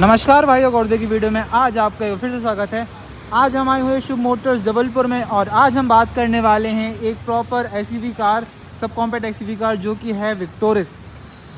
नमस्कार भाइयों, गौरदे की वीडियो में आज आपका फिर से स्वागत है। आज हम आए हुए शुभ मोटर्स जबलपुर में और आज हम बात करने वाले हैं एक proper SUV car, sub compact SUV car जो कि है विक्टोरिस,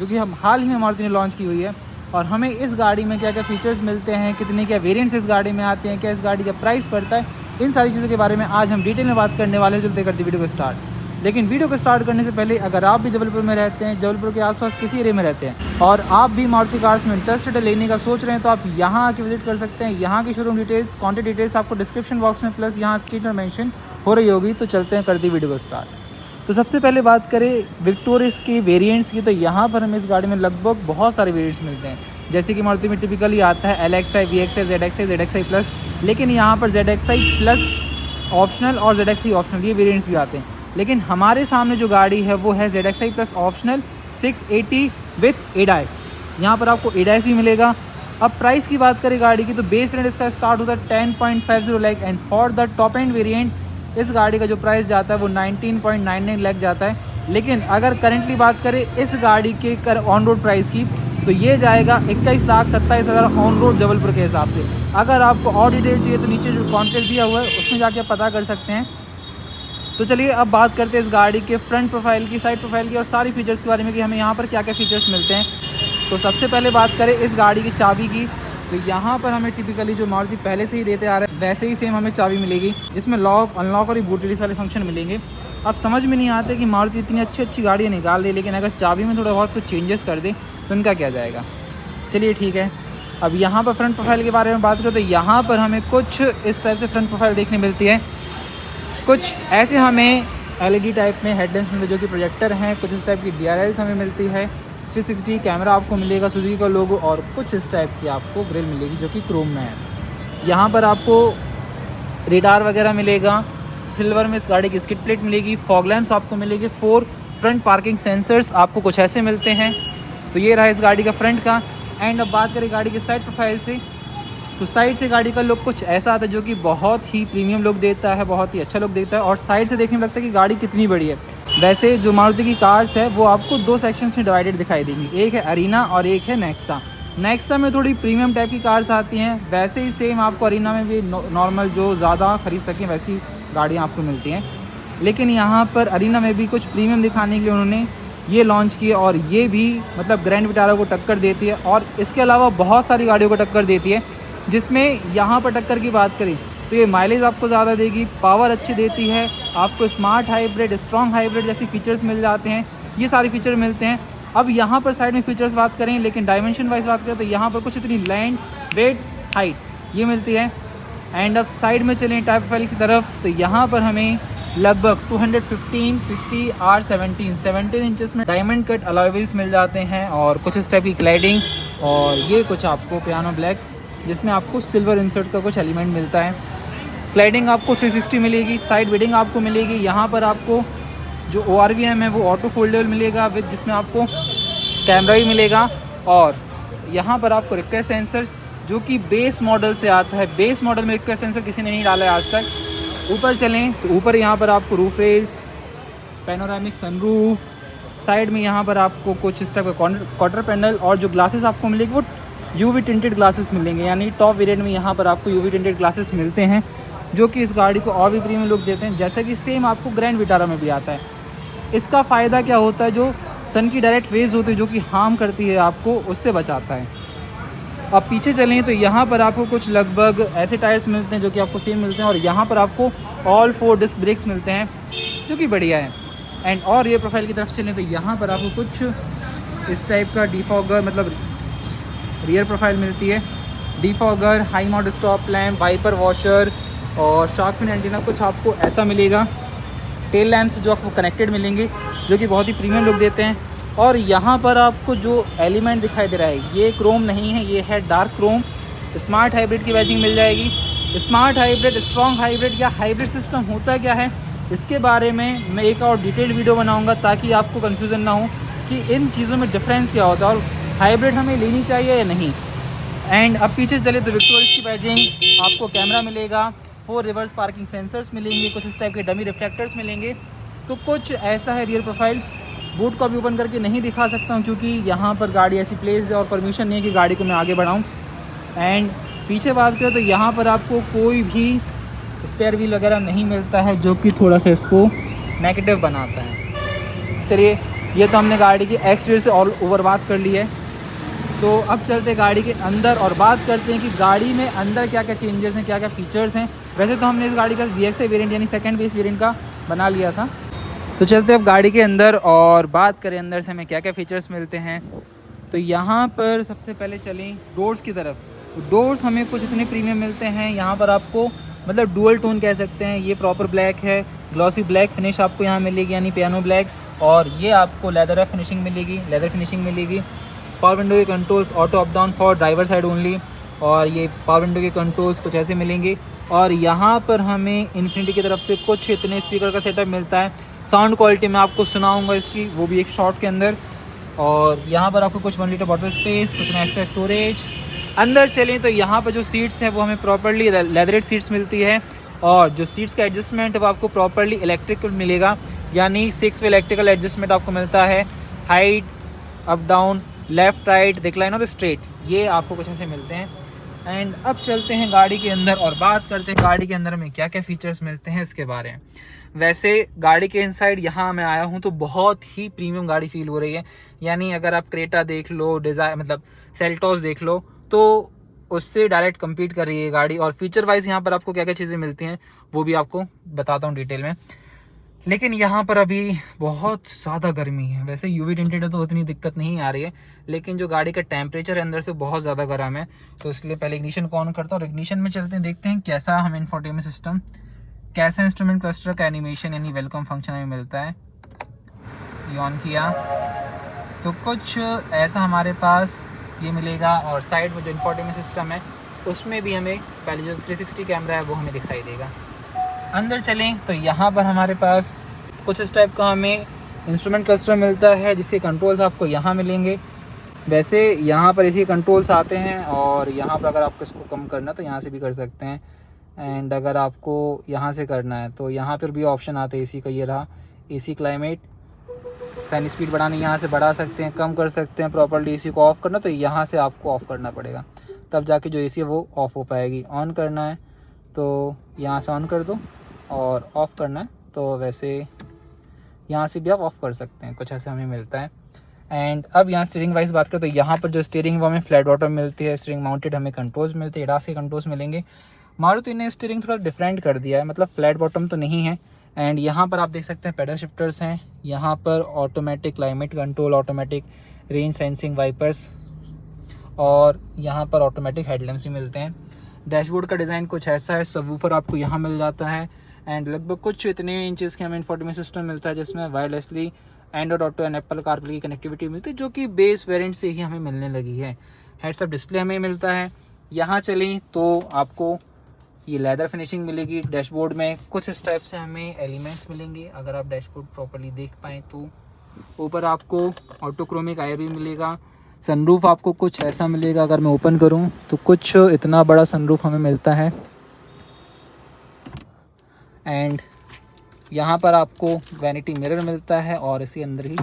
जो कि हम हाल ही में मारुति ने लॉन्च की हुई है। और हमें इस गाड़ी में क्या क्या फीचर्स मिलते हैं, कितने क्या वेरिएंट्स इस गाड़ी में आते हैं, क्या इस गाड़ी का प्राइस पड़ता है, इन सारी चीज़ों के बारे में आज हम डिटेल में बात करने वाले हैं। चलते करते वीडियो को स्टार्ट। लेकिन वीडियो को स्टार्ट करने से पहले अगर आप भी जबलपुर में रहते हैं, जबलपुर के आसपास किसी एरिया में रहते हैं और आप भी मारुति कार्स में इंटरेस्टेड लेने का सोच रहे हैं, तो आप यहाँ आके विजिट कर सकते हैं। यहाँ की शोरूम डिटेल्स, कॉन्टैक्ट डिटेल्स आपको डिस्क्रिप्शन बॉक्स में प्लस यहाँ स्क्रीन पर मेंशन हो रही होगी। तो चलते हैं, करते वीडियो को स्टार्ट। तो सबसे पहले बात करें विक्टोरिस के वेरिएंट्स की, तो यहाँ पर हमें इस गाड़ी में लगभग बहुत सारे वेरिएंट्स मिलते हैं। जैसे कि मारुति में टिपिकली आता है LXi, VXi, ZXi, ZXi plus, लेकिन यहाँ पर ZXi प्लस ऑप्शनल और ZXi ऑप्शनल ये वेरिएंट्स भी आते हैं। लेकिन हमारे सामने जो गाड़ी है वो है ZXi plus optional 680 with ADAS। यहाँ पर आपको ADAS भी मिलेगा। अब प्राइस की बात करें गाड़ी की, तो बेस वेरिएंट इसका स्टार्ट होता है 10.50 lakh and for the top end variant इस गाड़ी का जो प्राइस जाता है वो 19.99 लाख जाता है। लेकिन अगर करंटली बात करें इस गाड़ी के ऑन रोड प्राइस की, तो ये जाएगा 21,27,000 ऑन रोड जबलपुर के हिसाब से। अगर आपको और डिटेल चाहिए तो नीचे जो कॉन्टैक्ट दिया हुआ है उसमें जाके आप पता कर सकते हैं। तो चलिए अब बात करते हैं इस गाड़ी के फ्रंट प्रोफाइल की, साइड प्रोफाइल की और सारी फीचर्स के बारे में कि हमें यहाँ पर क्या क्या फीचर्स मिलते हैं। तो सबसे पहले बात करें इस गाड़ी की चाबी की, तो यहाँ पर हमें टिपिकली जो मारुति पहले से ही देते आ रहे हैं वैसे ही सेम हमें चाबी मिलेगी, जिसमें लॉक, अनलॉक और बूट रिलीज वाले फंक्शन मिलेंगे। अब समझ में नहीं आते कि मारुति इतनी अच्छी गाड़ियाँ निकाल दे, लेकिन अगर चाबी में थोड़ा बहुत कुछ चेंजेस कर दे तो उनका क्या जाएगा। चलिए ठीक है। अब यहाँ पर फ्रंट प्रोफाइल के बारे में बात करें तो यहाँ पर हमें कुछ इस टाइप से फ्रंट प्रोफाइल देखने मिलती है। कुछ ऐसे हमें LED टाइप में हेडलाइट्स मिलते हैं जो कि प्रोजेक्टर हैं। कुछ इस टाइप की DRLs हमें मिलती है। 360 कैमरा आपको मिलेगा, सुजुकी का लोगो, और कुछ इस टाइप की आपको ग्रिल मिलेगी जो कि क्रोम में है। यहाँ पर आपको रेडार वगैरह मिलेगा। सिल्वर में इस गाड़ी की स्किड प्लेट मिलेगी। फॉग लैम्प्स आपको मिलेगी। 4 फ्रंट पार्किंग सेंसर्स आपको कुछ ऐसे मिलते हैं। तो ये रहा इस गाड़ी का फ्रंट का। एंड अब बात करें गाड़ी के साइड प्रोफाइल से, तो साइड से गाड़ी का लुक कुछ ऐसा आता है जो कि बहुत ही प्रीमियम लुक देता है, बहुत ही अच्छा लुक देता है। और साइड से देखने में लगता है कि गाड़ी कितनी बड़ी है। वैसे जो मारुति की कार्स है वो आपको 2 सेक्शंस में डिवाइडेड दिखाई देंगी, एक है अरीना और एक है नेक्सा। नेक्सा में थोड़ी प्रीमियम टाइप की कार्स आती हैं, वैसे ही सेम आपको अरीना में भी नॉर्मल जो ज़्यादा खरीद सकें वैसी गाड़ियाँ आपको मिलती हैं। लेकिन यहाँ पर अरीना में भी कुछ प्रीमियम दिखाने के लिए उन्होंने ये लॉन्च की, और ये भी मतलब ग्रैंड विटारा को टक्कर देती है। और इसके अलावा बहुत सारी गाड़ियों को टक्कर देती है, जिसमें यहाँ पर टक्कर की बात करें तो ये माइलेज आपको ज़्यादा देगी, पावर अच्छी देती है, आपको स्मार्ट हाइब्रिड, स्ट्रॉन्ग हाइब्रिड जैसे फीचर्स मिल जाते हैं। ये सारे फीचर मिलते हैं। अब यहाँ पर साइड में फीचर्स बात करें, लेकिन डायमेंशन वाइज बात करें तो यहाँ पर कुछ इतनी लैंड, वेट, हाइट ये मिलती है। एंड अब साइड में चलें टाइप प्रोफाइल की तरफ, तो यहाँ पर हमें लगभग 215, 60 और 17 इंचेस में डायमंड कट अलॉय व्हील्स मिल जाते हैं, और कुछ इस टाइप की क्लैडिंग, और ये कुछ आपको पियानो ब्लैक जिसमें आपको सिल्वर इंसर्ट का कुछ एलिमेंट मिलता है। क्लैडिंग आपको 360 मिलेगी। साइड बिडिंग आपको मिलेगी। यहाँ पर आपको जो ORVM है वो ऑटो फोल्डेबल मिलेगा विद, जिसमें आपको कैमरा भी मिलेगा। और यहाँ पर आपको रिक्वेस्ट सेंसर जो कि बेस मॉडल से आता है, बेस मॉडल में रिक्वेस्ट सेंसर किसी ने नहीं डाला है आज तक। ऊपर चलें तो ऊपर यहाँ पर आपको roof rails, panoramic sunroof, side में यहाँ पर आपको कुछ इस टाइप का क्वार्टर पैनल, और जो ग्लासेस आपको मिलेगी वो UV टिंटेड ग्लासेस मिलेंगे। यानी टॉप वेरिएंट में यहाँ पर आपको UV टिंटेड ग्लासेस मिलते हैं जो कि इस गाड़ी को और भी प्रीमियम लुक देते हैं, जैसा कि सेम आपको ग्रैंड विटारा में भी आता है। इसका फ़ायदा क्या होता है, जो सन की डायरेक्ट रेज होती है जो कि हार्म करती है आपको, उससे बचाता है। अब पीछे चलें तो यहाँ पर आपको कुछ लगभग ऐसे टायर्स मिलते हैं जो कि आपको सेम मिलते हैं, और यहाँ पर आपको ऑल 4 डिस्क ब्रेक्स मिलते हैं जो कि बढ़िया है। एंड और ये प्रोफाइल की तरफ चलें तो यहाँ पर आपको कुछ इस टाइप का डिफॉगर, मतलब रियर प्रोफाइल मिलती है। Defogger, high mount stop lamp, wiper washer और शार्क फिन एंटीना कुछ आपको ऐसा मिलेगा। टेल लैम्प्स जो आपको कनेक्टेड मिलेंगे जो कि बहुत ही प्रीमियम लुक देते हैं। और यहाँ पर आपको जो एलिमेंट दिखाई दे रहा है ये क्रोम नहीं है, ये है डार्क क्रोम। स्मार्ट हाइब्रिड की बैजिंग मिल जाएगी। स्मार्ट हाइब्रिड, स्ट्रॉन्ग हाइब्रिड या हाइब्रिड सिस्टम होता क्या है, इसके बारे में मैं एक और डिटेल वीडियो बनाऊँगा ताकि आपको कन्फ्यूज़न ना हो कि इन चीज़ों में डिफरेंस क्या होता है और हाइब्रिड हमें लेनी चाहिए या नहीं। एंड अब पीछे चले तो विक्टोरिस की बैजिंग, आपको कैमरा मिलेगा, 4 रिवर्स पार्किंग सेंसर्स मिलेंगे, कुछ इस टाइप के डमी रिफ्लेक्टर्स मिलेंगे। तो कुछ ऐसा है रियर प्रोफाइल। बूट को अभी ओपन करके नहीं दिखा सकता हूँ क्योंकि यहाँ पर गाड़ी ऐसी प्लेस है और परमिशन नहीं है कि गाड़ी को मैं आगे बढ़ाऊँ। एंड पीछे बात करें तो यहाँ पर आपको कोई भी स्पेयर व्हील वगैरह नहीं मिलता है, जो कि थोड़ा सा इसको नेगेटिव बनाता है। चलिए, ये तो हमने गाड़ी की एक्सटीरियर से ऑल ओवर बात कर ली है। तो अब चलते हैं गाड़ी के अंदर और बात करते हैं कि गाड़ी में अंदर क्या क्या चेंजेस हैं, क्या क्या फ़ीचर्स हैं। वैसे तो हमने इस गाड़ी का VXI वेरिएंट यानी सेकंड बेस वेरिएंट का बना लिया था। तो चलते अब गाड़ी के अंदर और बात करें अंदर से हमें क्या क्या फ़ीचर्स मिलते हैं। तो यहाँ पर सबसे पहले चलें डोर्स की तरफ। डोर्स हमें कुछ इतने प्रीमियम मिलते हैं यहाँ पर आपको, मतलब डुअल टोन कह सकते हैं। ये प्रॉपर ब्लैक है, ग्लॉसी ब्लैक फिनिश आपको यहाँ मिलेगी यानी पियानो ब्लैक, और ये आपको लेदर फिनिशिंग मिलेगी, लेदर फिनिशिंग मिलेगी। पावर विंडो के controls auto up down for driver side only, और ये पावर विंडो के कंट्रोल्स कुछ ऐसे मिलेंगे। और यहाँ पर हमें इन्फिनिटी की तरफ से कुछ इतने स्पीकर का सेटअप मिलता है। साउंड क्वालिटी मैं आपको सुनाऊंगा इसकी, वो भी एक शॉट के अंदर। और यहाँ पर आपको कुछ 1 लीटर बॉटल स्पेस, कुछ एक्स्ट्रा स्टोरेज। अंदर चलें तो यहाँ पर जो सीट्स हैं वो हमें प्रॉपर्ली लेदरेट सीट्स मिलती है, और जो सीट्स का एडजस्टमेंट है वो आपको प्रॉपर्ली इलेक्ट्रिकल मिलेगा, यानी 6 वे इलेक्ट्रिकल एडजस्टमेंट आपको मिलता है। Height, up down, left right, recline और स्ट्रेट, ये आपको कुछ ऐसे मिलते हैं। एंड अब चलते हैं गाड़ी के अंदर और बात करते हैं गाड़ी के अंदर में क्या क्या फ़ीचर्स मिलते हैं इसके बारे में। वैसे गाड़ी के इनसाइड यहाँ मैं आया हूँ तो बहुत ही प्रीमियम गाड़ी फील हो रही है। यानी अगर आप क्रेटा देख लो, डिज़ायर मतलब सेल्टोस देख लो, तो उससे डायरेक्ट कम्पीट कर रही है गाड़ी। और फीचर वाइज यहाँ पर आपको क्या क्या चीज़ें मिलती हैं वो भी आपको बताता हूँ डिटेल में। लेकिन यहाँ पर अभी बहुत ज़्यादा गर्मी है। वैसे यूवी टिंटेड है तो उतनी दिक्कत नहीं आ रही है, लेकिन जो गाड़ी का टेम्परेचर है अंदर से बहुत ज़्यादा गर्म है। तो इसके लिए पहले इग्निशन को ऑन करता हूँ और इग्निशन में चलते हैं, देखते हैं कैसा हमें इंफोटेनमेंट सिस्टम, कैसा इंस्ट्रूमेंट क्लस्टर का एनिमेशन यानी वेलकम फंक्शन हमें मिलता है। ये ऑन किया तो कुछ ऐसा हमारे पास ये मिलेगा, और साइड में जो इंफोटेनमेंट सिस्टम है उसमें भी हमें पहले जो 360 कैमरा है वो हमें दिखाई देगा। अंदर चलें तो यहाँ पर हमारे पास कुछ इस टाइप का हमें इंस्ट्रूमेंट क्लस्टर मिलता है, जिसके कंट्रोल्स आपको यहाँ मिलेंगे। वैसे यहाँ पर इसी कंट्रोल्स आते हैं, और यहाँ पर अगर आपको इसको कम करना है तो यहाँ से भी कर सकते हैं। एंड अगर आपको यहाँ से करना है तो यहाँ पर भी ऑप्शन आते हैं एसी का। ये रहा एसी क्लाइमेट, फैन स्पीड बढ़ानी यहाँ से बढ़ा सकते हैं, कम कर सकते हैं। प्रॉपर्ली एसी को ऑफ़ करना तो यहाँ से आपको ऑफ़ करना पड़ेगा, तब जाके जो एसी है वो ऑफ़ हो पाएगी। ऑन करना है तो यहाँ से ऑन कर दो, और ऑफ़ करना है तो वैसे यहाँ से भी आप ऑफ़ कर सकते हैं। कुछ ऐसे हमें मिलता है। एंड अब यहाँ स्टीयरिंग वाइज बात करें तो यहाँ पर जो स्टीयरिंग वो हमें फ्लैट बॉटम मिलती है, स्टीयरिंग माउंटेड हमें कंट्रोल्स मिलते हैं, एडास के कंट्रोल्स मिलेंगे। मारुति ने स्टीयरिंग थोड़ा डिफरेंट कर दिया है, मतलब फ्लैट बॉटम तो नहीं है। एंड यहाँ पर आप देख सकते हैं पेडल शिफ्टर्स हैं, यहाँ पर automatic climate control, automatic rain sensing wipers, और यहाँ पर ऑटोमेटिक हेडलैम्प्स भी मिलते हैं। डैशबोर्ड का डिज़ाइन कुछ ऐसा है, सबवूफर आपको यहाँ मिल जाता है। एंड लगभग कुछ इतने इंचेस के हमें इंफोटेनमेंट सिस्टम मिलता है, जिसमें wirelessly Android auto and Apple CarPlay की कनेक्टिविटी मिलती है, जो कि बेस वेरिएंट से ही हमें मिलने लगी है। हेड्स अप डिस्प्ले हमें मिलता है। यहाँ चलें तो आपको ये लेदर फिनिशिंग मिलेगी डैशबोर्ड में। कुछ इस टाइप से हमें एलिमेंट्स मिलेंगे अगर आप डैशबोर्ड प्रॉपर्ली देख पाएँ तो। ऊपर आपको ऑटोक्रोमिक आयर भी मिलेगा। सनरूफ आपको कुछ ऐसा मिलेगा, अगर मैं ओपन करूं तो कुछ इतना बड़ा सनरूफ हमें मिलता है। एंड यहाँ पर आपको वैनिटी मिरर मिलता है, और इसके अंदर ही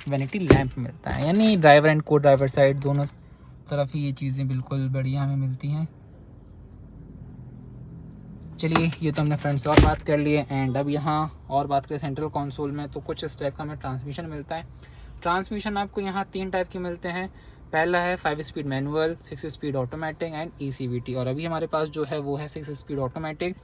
वैनिटी लैंप मिलता है, यानी ड्राइवर एंड को ड्राइवर साइड दोनों तरफ ही ये चीज़ें बिल्कुल बढ़िया हमें मिलती हैं। चलिए, ये तो हमने फ्रेंड्स और बात कर लिए। एंड अब यहाँ और बात करें सेंट्रल कंसोल में, तो कुछ इस टाइप का हमें ट्रांसमिशन मिलता है। ट्रांसमिशन आपको यहाँ 3 टाइप के मिलते हैं। पहला है 5 speed manual, 6 speed automatic and ECVT, और अभी हमारे पास जो है वो है 6 स्पीड ऑटोमेटिक।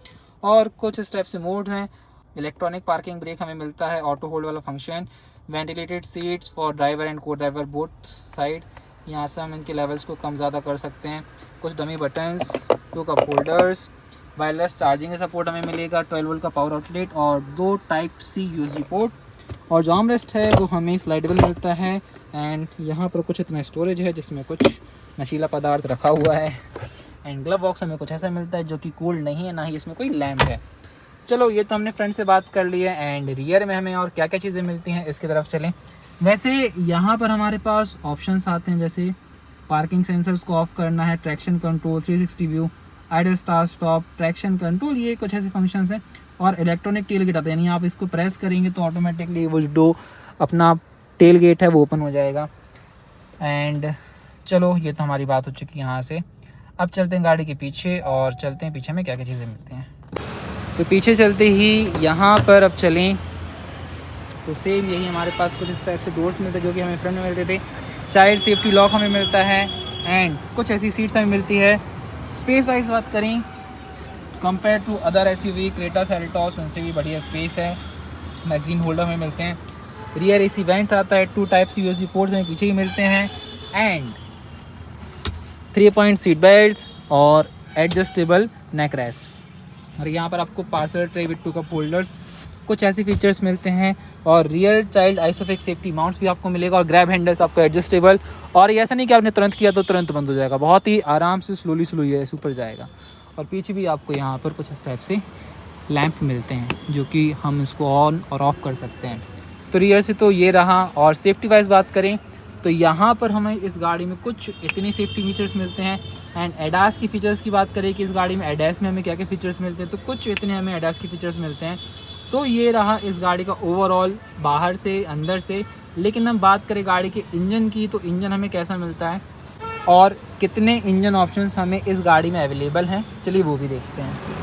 और कुछ इस टाइप से मोड हैं। इलेक्ट्रॉनिक पार्किंग ब्रेक हमें मिलता है, ऑटो होल्ड वाला function, ventilated seats for driver and को ड्राइवर बोथ साइड, यहाँ से हम इनके लेवल्स को कम ज़्यादा कर सकते हैं। कुछ dummy buttons, 2 cup holders, wireless charging का सपोर्ट हमें मिलेगा, 12 वोल्ट का पावर आउटलेट और 2 टाइप C USB पोर्ट, और जो आर्मरेस्ट है वो हमें स्लाइडेबल मिलता है। एंड यहाँ पर कुछ इतना स्टोरेज है जिसमें कुछ नशीला पदार्थ रखा हुआ है। एंड ग्लव बॉक्स हमें कुछ ऐसा मिलता है जो कि कूल्ड नहीं है, ना ही इसमें कोई लैम्प है। चलो, ये तो हमने फ्रंट से बात कर ली है। एंड रियर में हमें और क्या क्या चीज़ें मिलती हैं इसकी तरफ चलें। वैसे यहाँ पर हमारे पास ऑप्शंस आते हैं, जैसे पार्किंग सेंसर्स को ऑफ करना है, traction control, 360 view, idol start stop, traction control, ये कुछ ऐसे फंक्शंस हैं। और इलेक्ट्रॉनिक टेल गेट आता है, यानी आप इसको प्रेस करेंगे तो ऑटोमेटिकली वो जो अपना टेल गेट है वो ओपन हो जाएगा। एंड चलो, ये तो हमारी बात हो चुकी है यहाँ से। अब चलते हैं गाड़ी के पीछे और चलते हैं पीछे में क्या क्या चीज़ें मिलती हैं। तो पीछे चलते ही यहाँ पर अब चलें तो सेम यही हमारे पास कुछ इस टाइप से डोर्स मिलते हैं जो कि हमें फ्रंट में मिलते थे। चाइल्ड सेफ्टी लॉक हमें मिलता है एंड कुछ ऐसी सीट्स हमें मिलती है। स्पेस वाइज बात करें compare to other SUV Creta Seltos उनसे भी बढ़िया स्पेस है। मैगजीन होल्डर हमें मिलते हैं। रियर एसी वेंट्स आता है। 2 टाइप सी यूएसबी पोर्ट्स हमें पीछे ही मिलते हैं एंड 3 पॉइंट सीट बेल्ट्स और एडजस्टेबल नेक रेस्ट। और यहाँ पर आपको parcel tray with 2 cup holders कुछ ऐसे फीचर्स मिलते हैं और rear child ISOFIX safety mounts भी आपको मिलेगा और ग्रैब हैंडल्स आपको एडजस्टेबल। और ये ऐसा नहीं कि आपने तुरंत किया तो तुरंत बंद हो जाएगा, बहुत ही आराम से स्लोली ऐसे ऊपर जाएगा। और पीछे भी आपको यहाँ पर कुछ इस टाइप से लैंप मिलते हैं जो कि हम इसको ऑन और ऑफ कर सकते हैं। तो रियर से तो ये रहा। और सेफ्टी वाइज बात करें तो यहाँ पर हमें इस गाड़ी में कुछ इतने सेफ्टी फीचर्स मिलते हैं। एंड एडास की फ़ीचर्स की बात करें कि इस गाड़ी में एडास में हमें क्या क्या फ़ीचर्स मिलते हैं तो कुछ इतने हमें एडास की फ़ीचर्स मिलते हैं। तो ये रहा इस गाड़ी का ओवरऑल बाहर से अंदर से। लेकिन हम बात करें गाड़ी के इंजन की तो इंजन हमें कैसा मिलता है और कितने इंजन ऑप्शंस हमें इस गाड़ी में अवेलेबल हैं, चलिए वो भी देखते हैं।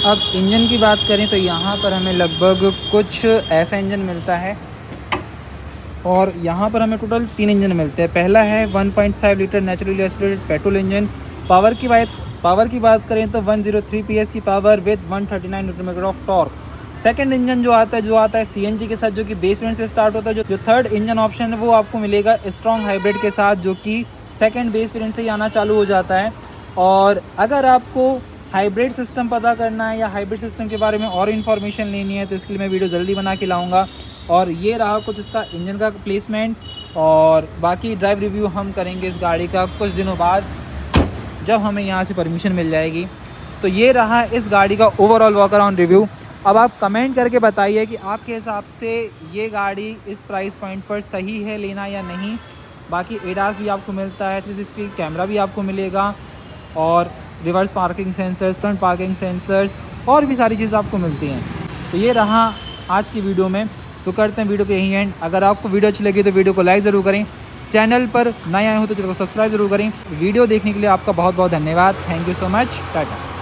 अब इंजन की बात करें तो यहाँ पर हमें लगभग कुछ ऐसा इंजन मिलता है और यहाँ पर हमें टोटल 3 इंजन मिलते हैं। पहला है 1.5 litre naturally aspirated petrol engine. Power की बात करें तो 103 PS की power with 139 newton metre of torque. Second engine जो आता है CNG के साथ जो कि बेस वेरिएंट से स्टार्ट होता है। जो थर्ड इंजन ऑप्शन है वो आपको मिलेगा स्ट्रॉन्ग हाइब्रिड के साथ जो कि सेकंड बेस वेरिएंट से ही आना चालू हो जाता है। और अगर आपको हाइब्रिड सिस्टम पता करना है या हाइब्रिड सिस्टम के बारे में और इन्फॉर्मेशन लेनी है तो इसके लिए मैं वीडियो जल्दी बना के लाऊंगा। और ये रहा कुछ इसका इंजन का प्लेसमेंट और बाकी ड्राइव रिव्यू हम करेंगे इस गाड़ी का कुछ दिनों बाद जब हमें यहाँ से परमिशन मिल जाएगी। तो ये रहा इस गाड़ी का ओवरऑल वॉक अराउंड रिव्यू। अब आप कमेंट करके बताइए कि आपके हिसाब से ये गाड़ी इस प्राइस पॉइंट पर सही है लेना या नहीं। बाकी एडास भी आपको मिलता है, 360 कैमरा भी आपको मिलेगा और reverse parking sensors, front parking sensors और भी सारी चीज़ें आपको मिलती हैं। तो ये रहा आज की वीडियो में। तो करते हैं वीडियो के यही एंड। अगर आपको वीडियो अच्छी लगी तो वीडियो को लाइक ज़रूर करें। चैनल पर नए आए हो तो चैनल को सब्सक्राइब जरूर करें। वीडियो देखने के लिए आपका बहुत बहुत धन्यवाद। Thank you so much. Tata.